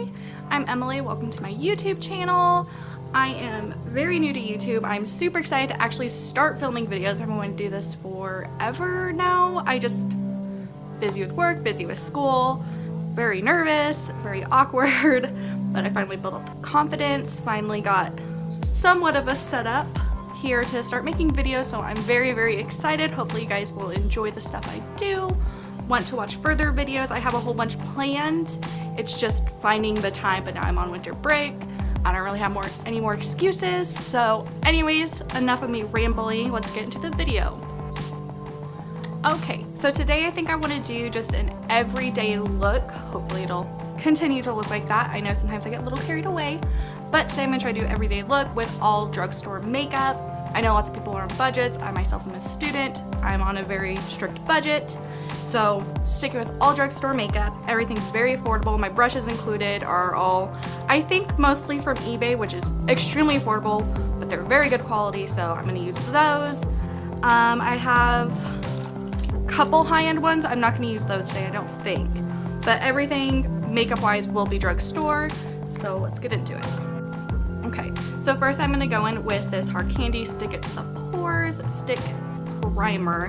Hi, I'm Emily. Welcome to my YouTube channel. I am very new to YouTube. I'm super excited to actually start filming videos. I've been wanting to do this forever now. I just busy with work, busy with school, very nervous, very awkward, but I finally built up confidence, finally got somewhat of a setup here to start making videos, so I'm very excited. Hopefully you guys will enjoy the stuff I do. Want to watch further videos. I have a whole bunch planned. It's just finding the time, but now I'm on winter break. I don't really have any more excuses. So anyways, enough of me rambling. Let's get into the video. Okay, so today I think I want to do just an everyday look. Hopefully it'll continue to look like that. I know sometimes I get a little carried away, but today I'm gonna try to do everyday look with all drugstore makeup. I know lots of people are on budgets. I myself am a student. I'm on a very strict budget. So sticking with all drugstore makeup, everything's very affordable. My brushes included are all, I think, mostly from eBay, which is extremely affordable, but they're very good quality, so I'm gonna use those. I have a couple high-end ones. I'm not gonna use those today, I don't think. But everything makeup-wise will be drugstore, so let's get into it. Okay, so first I'm gonna go in with this Hard Candy Stick It to the Pores Stick Primer.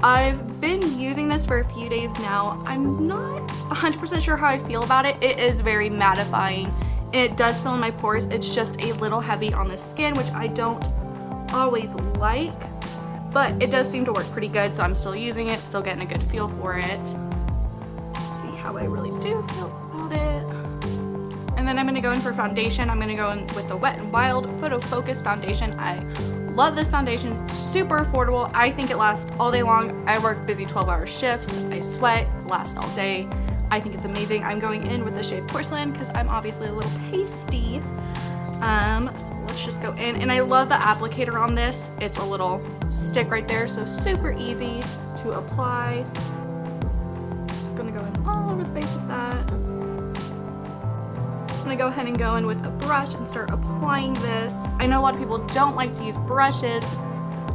I've been using this for a few days now. I'm not 100% sure how I feel about it. It is very mattifying and it does fill in my pores. It's just a little heavy on the skin, which I don't always like, but it does seem to work pretty good, so I'm still using it, still getting a good feel for it. Let's see how I really do feel about it. And then I'm going to go in for foundation. I'm going to go in with the Wet n Wild Photo Focus Foundation. I love this foundation, super affordable. I think it lasts all day long. I work busy 12-hour shifts. I sweat, lasts all day. I think it's amazing. I'm going in with the shade Porcelain because I'm obviously a little pasty. So let's just go in. And I love the applicator on this. It's a little stick right there, so super easy to apply. Just going to go in all over the face with that. I'm gonna go ahead and go in with a brush and start applying this. I know a lot of people don't like to use brushes.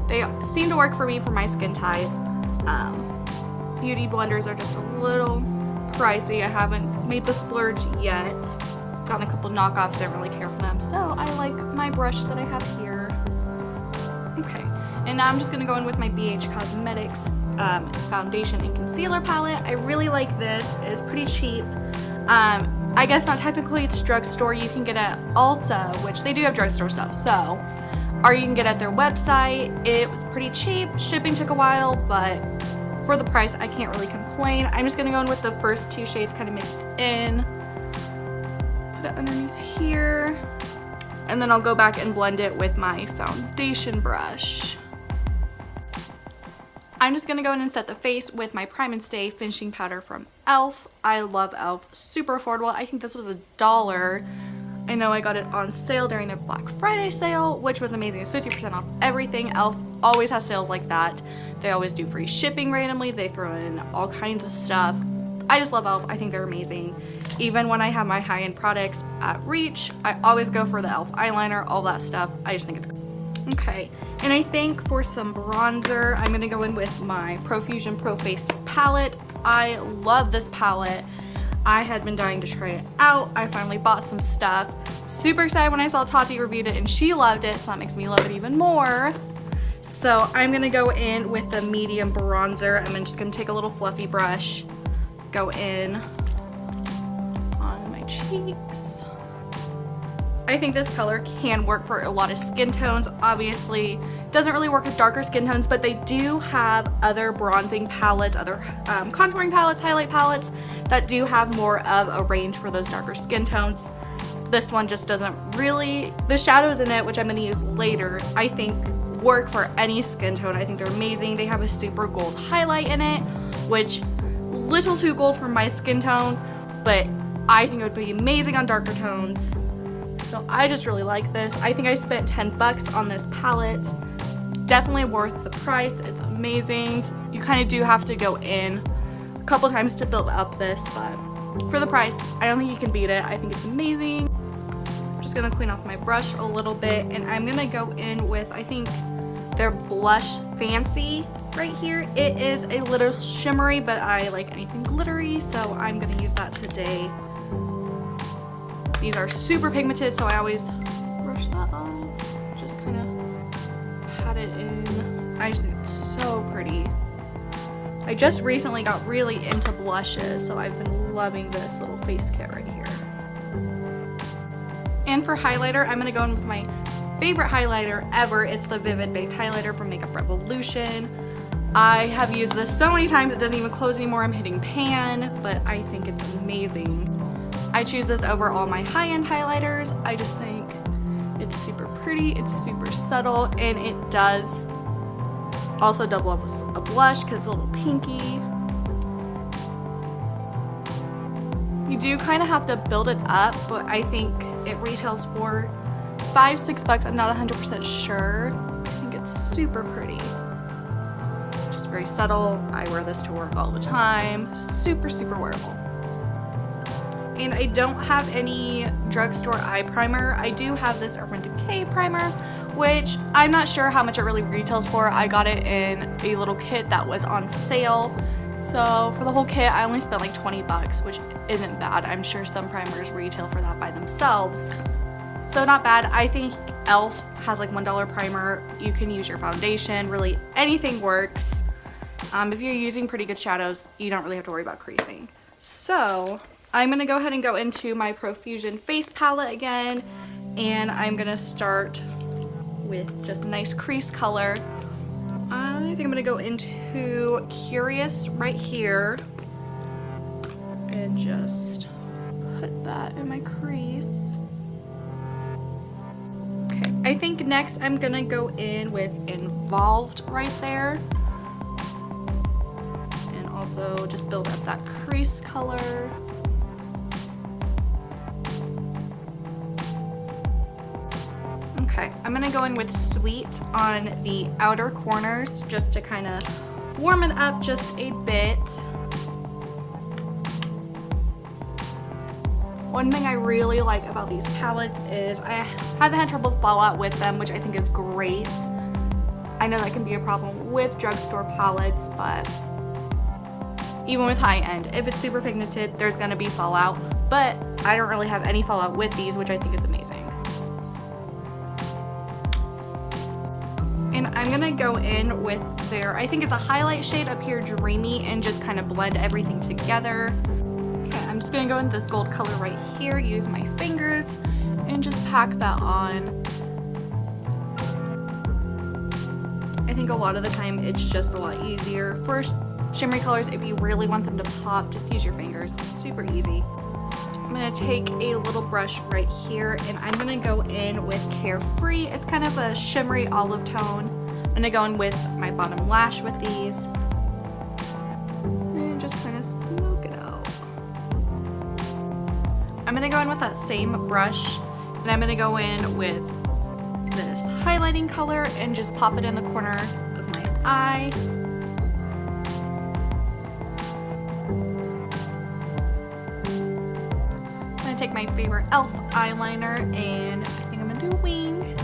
They seem to work for me for my skin type. Beauty blenders are just a little pricey. I haven't made the splurge yet. Found a couple knockoffs, didn't really care for them. So I like my brush that I have here. Okay, and now I'm just gonna go in with my BH Cosmetics foundation and concealer palette. I really like this. It's pretty cheap. I guess not technically, it's drugstore. You can get at Ulta, which they do have drugstore stuff, so, or you can get at their website. It was pretty cheap. Shipping took a while, but for the price, I can't really complain. I'm just gonna go in with the first two shades kind of mixed in. Put it underneath here. And then I'll go back and blend it with my foundation brush. I'm just gonna go in and set the face with my Prime and Stay finishing powder from e.l.f. I love e.l.f. Super affordable. I think this was $1. I know I got it on sale during their Black Friday sale, which was amazing. It's 50% off everything. e.l.f. always has sales like that. They always do free shipping randomly. They throw in all kinds of stuff. I just love e.l.f. I think they're amazing. Even when I have my high-end products at Reach, I always go for the e.l.f. eyeliner, all that stuff. I just think it's great. Okay, and I think for some bronzer, I'm gonna go in with my Profusion Pro Face palette. I love this palette. I had been dying to try it out. I finally bought some stuff. Super excited when I saw Tati reviewed it and she loved it, so that makes me love it even more. So I'm gonna go in with the medium bronzer. I'm just gonna take a little fluffy brush, go in on my cheeks. I think this color can work for a lot of skin tones. Obviously, doesn't really work with darker skin tones, but they do have other bronzing palettes, other contouring palettes, highlight palettes that do have more of a range for those darker skin tones. This one just doesn't really, the shadows in it, which I'm gonna use later, I think work for any skin tone. I think they're amazing. They have a super gold highlight in it, which little too gold for my skin tone, but I think it would be amazing on darker tones. So I just really like this. I think I spent 10 bucks on this palette. Definitely worth the price. It's amazing. You kind of do have to go in a couple times to build up this, but for the price, I don't think you can beat it. I think it's amazing. I'm just gonna clean off my brush a little bit, and I'm gonna go in with, I think, their Blush Fancy right here. It is a little shimmery, but I like anything glittery, so I'm gonna use that today. These are super pigmented, so I always brush that off. Just kind of pat it in. I just think it's so pretty. I just recently got really into blushes, so I've been loving this little face kit right here. And for highlighter, I'm gonna go in with my favorite highlighter ever. It's the Vivid Baked Highlighter from Makeup Revolution. I have used this so many times it doesn't even close anymore. I'm hitting pan, but I think it's amazing. I choose this over all my high-end highlighters. I just think it's super pretty, it's super subtle, and it does also double up as a blush because it's a little pinky. You do kind of have to build it up, but I think it retails for $5-6 bucks. I'm not 100% sure. I think it's super pretty. Just very subtle. I wear this to work all the time. Super, super wearable. And I don't have any drugstore eye primer. I do have this Urban Decay primer, which I'm not sure how much it really retails for. I got it in a little kit that was on sale. So for the whole kit, I only spent like 20 bucks, which isn't bad. I'm sure some primers retail for that by themselves. So not bad. I think e.l.f. has like $1 primer. You can use your foundation. Really anything works. If you're using pretty good shadows, you don't really have to worry about creasing. So I'm going to go ahead and go into my Profusion face palette again. And I'm going to start with just a nice crease color. I think I'm going to go into Curious right here and just put that in my crease. Okay, I think next I'm going to go in with Involved right there. And also just build up that crease color. Okay, I'm gonna go in with Sweet on the outer corners just to kind of warm it up just a bit. One thing I really like about these palettes is I haven't had trouble with fallout with them, which I think is great. I know that can be a problem with drugstore palettes, but even with high end, if it's super pigmented, there's gonna be fallout, but I don't really have any fallout with these, which I think is amazing. And I'm gonna go in with their, I think it's a highlight shade up here, Dreamy, and just kind of blend everything together. Okay, I'm just gonna go in this gold color right here, use my fingers, and just pack that on. I think a lot of the time it's just a lot easier. For shimmery colors, if you really want them to pop, just use your fingers, super easy. I'm gonna take a little brush right here and I'm gonna go in with Carefree. It's kind of a shimmery olive tone. I'm gonna go in with my bottom lash with these and just kind of smoke it out. I'm gonna go in with that same brush and I'm gonna go in with this highlighting color and just pop it in the corner of my eye. Take my favorite e.l.f. eyeliner and I think I'm gonna do a wing.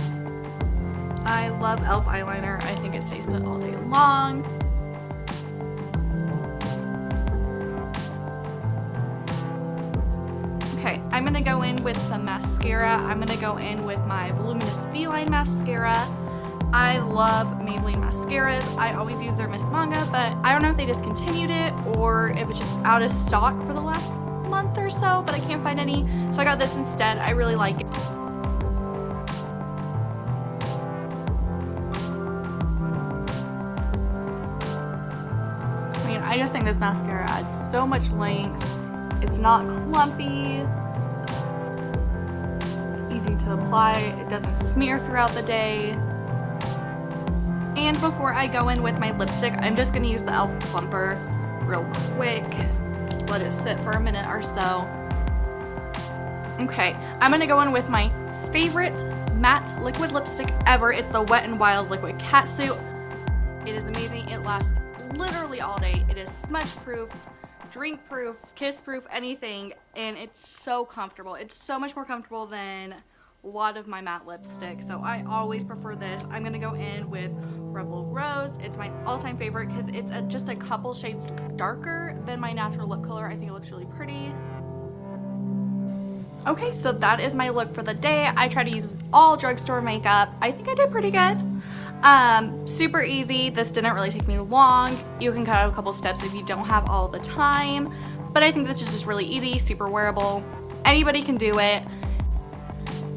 I love e.l.f. eyeliner. I think it stays put all day long. Okay, I'm gonna go in with some mascara. I'm gonna go in with my Voluminous V-Line mascara. I love Maybelline mascaras. I always use their Miss Manga, but I don't know if they discontinued it or if it's just out of stock for the last month or so, but I can't find any, so I got this instead. I really like it. I mean, I just think this mascara adds so much length. It's not clumpy. It's easy to apply. It doesn't smear throughout the day. And before I go in with my lipstick, I'm just gonna use the e.l.f. plumper real quick. Let it sit for a minute or so. Okay, I'm gonna go in with my favorite matte liquid lipstick ever. It's the Wet n Wild Liquid Catsuit. It is amazing. It lasts literally all day. It is smudge proof, drink proof, kiss proof, anything, and it's so comfortable. It's so much more comfortable than a lot of my matte lipstick, so I always prefer this. I'm gonna go in with Rebel Rose. It's my all-time favorite because it's just a couple shades darker than my natural lip color. I think it looks really pretty. Okay, so that is my look for the day. I try to use all drugstore makeup. I think I did pretty good. Super easy. This didn't really take me long. You can cut out a couple steps if you don't have all the time, but I think this is just really easy, super wearable. Anybody can do it.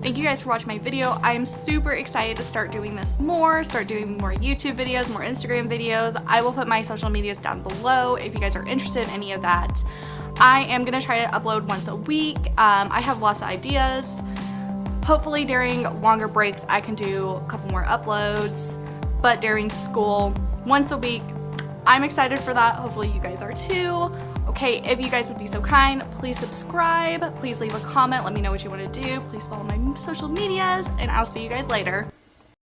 Thank you guys for watching my video. I am super excited to start doing this more, start doing more YouTube videos, more Instagram videos. I will put my social medias down below if you guys are interested in any of that. I am gonna try to upload once a week. I have lots of ideas. Hopefully during longer breaks I can do a couple more uploads, but during school, once a week. I'm excited for that. Hopefully you guys are too. Okay, if you guys would be so kind, please subscribe, please leave a comment, let me know what you want to do, please follow my social medias, and I'll see you guys later.